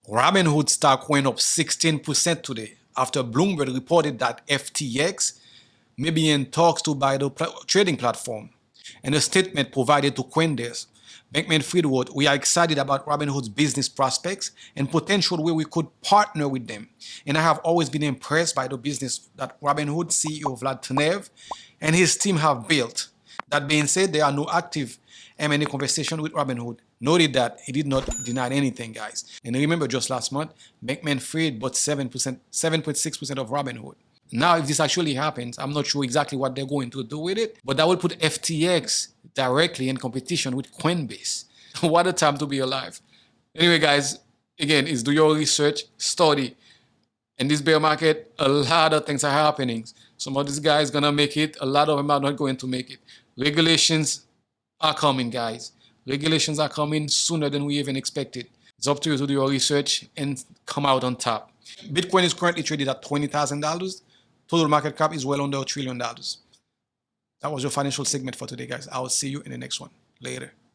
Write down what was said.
Robinhood stock went up 16% today after Bloomberg reported that FTX may be in talks to buy the trading platform. In a statement provided to Coindesk, Bankman-Fried wrote, "We are excited about Robinhood's business prospects and potential where we could partner with them. And I have always been impressed by the business that Robinhood CEO Vlad Tenev and his team have built. That being said, there are no active M&A conversation with Robinhood." Noted that he did not deny anything, guys. And remember, just last month, Bankman-Fried bought 7.6% of Robinhood. Now, if this actually happens, I'm not sure exactly what they're going to do with it, but that would put FTX directly in competition with Coinbase. What a time to be alive. Anyway, guys, again, is do your research, study. In this bear market, a lot of things are happening. Some of these guys gonna make it, a lot of them are not going to make it. Regulations are coming, guys. Regulations are coming sooner than we even expected. It's up to you to do your research and come out on top. Bitcoin is currently traded at $20,000. Total market cap is well under $1 trillion. That was your financial segment for today, guys. I will see you in the next one. Later.